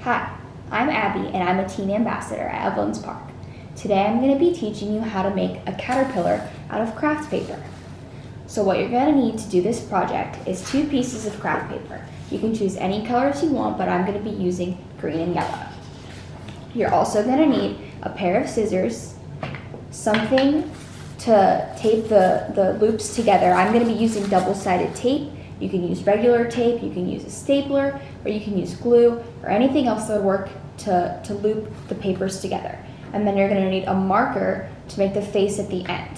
Hi, I'm Abby and I'm a teen ambassador at Evelyn's Park. Today I'm going to be teaching you how to make a caterpillar out of craft paper. So what you're going to need to do this project is 2 pieces of craft paper. You can choose any colors you want, but I'm going to be using green and yellow. You're also going to need a pair of scissors, something to tape the loops together. I'm going to be using double-sided tape. You can use regular tape, you can use a stapler, or you can use glue, or anything else that would work to loop the papers together. And then you're going to need a marker to make the face at the end.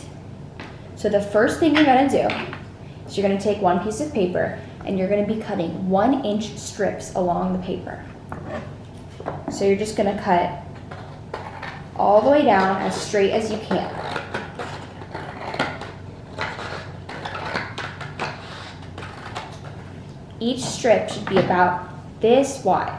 So the first thing you're going to do is you're going to take one piece of paper and you're going to be cutting 1-inch strips along the paper. So you're just going to cut all the way down as straight as you can. Each strip should be about this wide.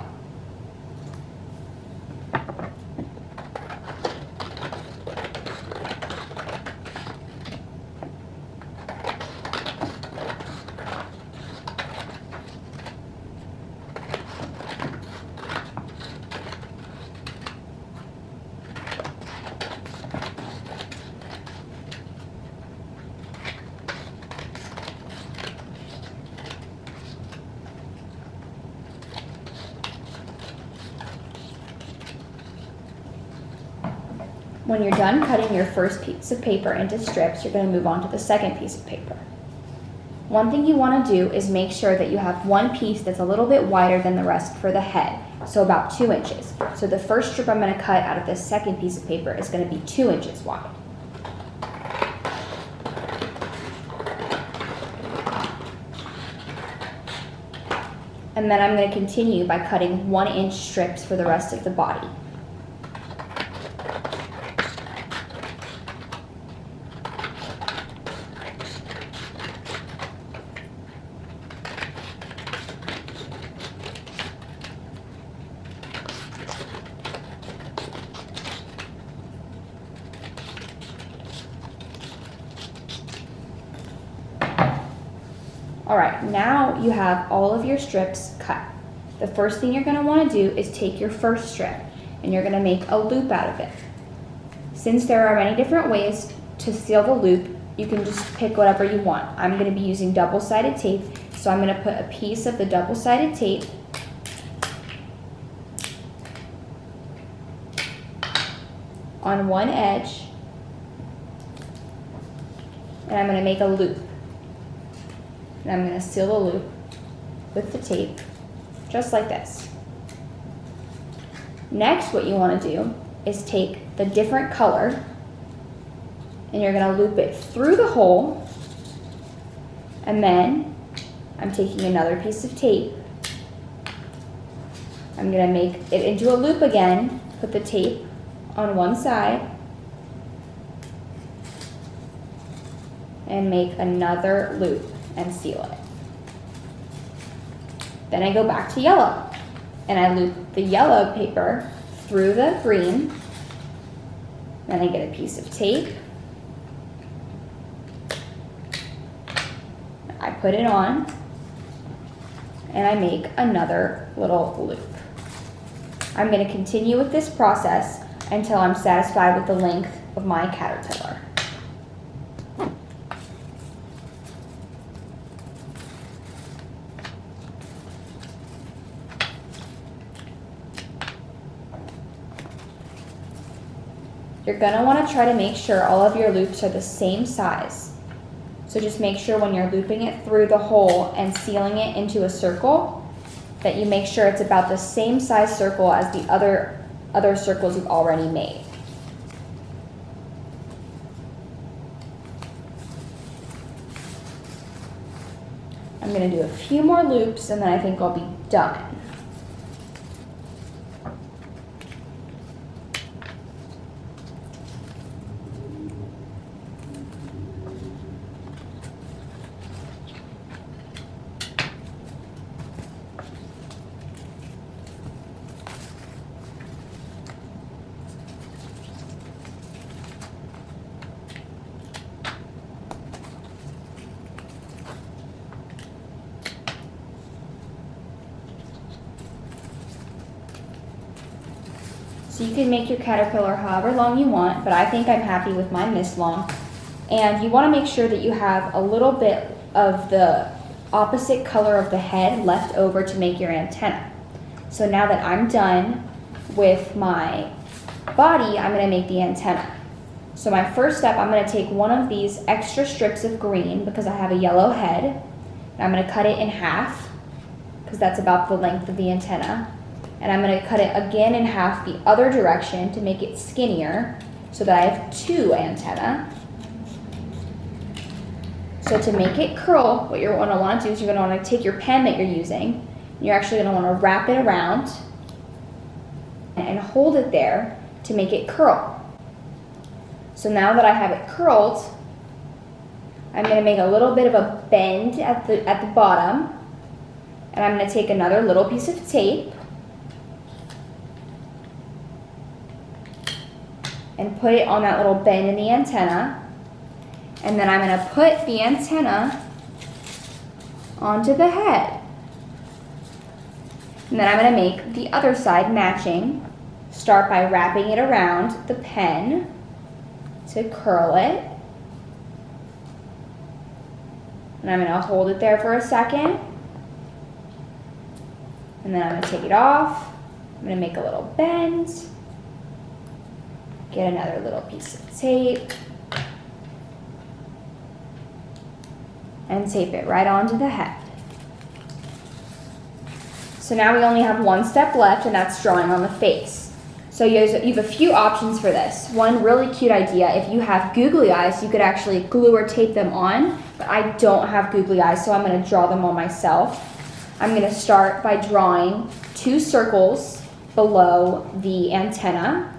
When you're done cutting your first piece of paper into strips, you're going to move on to the second piece of paper. One thing you want to do is make sure that you have one piece that's a little bit wider than the rest for the head, so about 2 inches. So the first strip I'm going to cut out of this second piece of paper is going to be 2 inches wide. And then I'm going to continue by cutting 1-inch strips for the rest of the body. Alright, now you have all of your strips cut. The first thing you're going to want to do is take your first strip and you're going to make a loop out of it. Since there are many different ways to seal the loop, you can just pick whatever you want. I'm going to be using double-sided tape, so I'm going to put a piece of the double-sided tape on one edge and I'm going to make a loop. And I'm going to seal the loop with the tape, just like this. Next, what you want to do is take the different color and you're going to loop it through the hole, and then I'm taking another piece of tape. I'm going to make it into a loop again, put the tape on one side, and make another loop and seal it. Then I go back to yellow and I loop the yellow paper through the green. Then I get a piece of tape. I put it on and I make another little loop. I'm going to continue with this process until I'm satisfied with the length of my caterpillar. You're going to want to try to make sure all of your loops are the same size. So just make sure when you're looping it through the hole and sealing it into a circle, that you make sure it's about the same size circle as the other circles you've already made. I'm going to do a few more loops and then I think I'll be done. So you can make your caterpillar however long you want, but I think I'm happy with mine this long. And you want to make sure that you have a little bit of the opposite color of the head left over to make your antenna. So now that I'm done with my body, I'm going to make the antenna. So my first step, I'm going to take one of these extra strips of green because I have a yellow head, and I'm going to cut it in half because that's about the length of the antenna. And I'm going to cut it again in half the other direction to make it skinnier so that I have two antennae. So to make it curl, what you're going to want to do is you're going to want to take your pen that you're using, and you're actually going to want to wrap it around and hold it there to make it curl. So now that I have it curled, I'm going to make a little bit of a bend at the bottom, and I'm going to take another little piece of tape and put it on that little bend in the antenna. And then I'm going to put the antenna onto the head. And then I'm going to make the other side matching. Start by wrapping it around the pen to curl it. And I'm going to hold it there for a second. And then I'm going to take it off. I'm going to make a little bend. Get another little piece of tape. And tape it right onto the head. So now we only have one step left, and that's drawing on the face. So you have a few options for this. One really cute idea, if you have googly eyes, you could actually glue or tape them on, but I don't have googly eyes, so I'm going to draw them on myself. I'm going to start by drawing 2 circles below the antenna.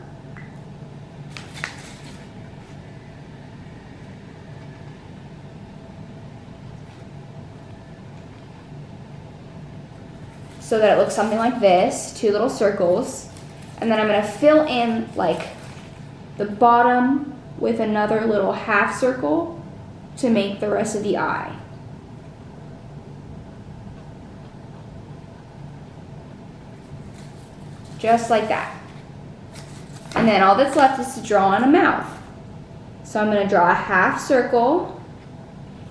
So that it looks something like this, 2 little circles. And then I'm going to fill in like the bottom with another little half circle to make the rest of the eye. Just like that. And then all that's left is to draw on a mouth. So I'm going to draw a half circle,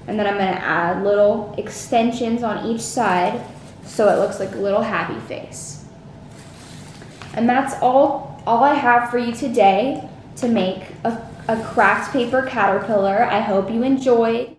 and then I'm going to add little extensions on each side so it looks like a little happy face. And that's all I have for you today to make a craft paper caterpillar. I hope you enjoyed.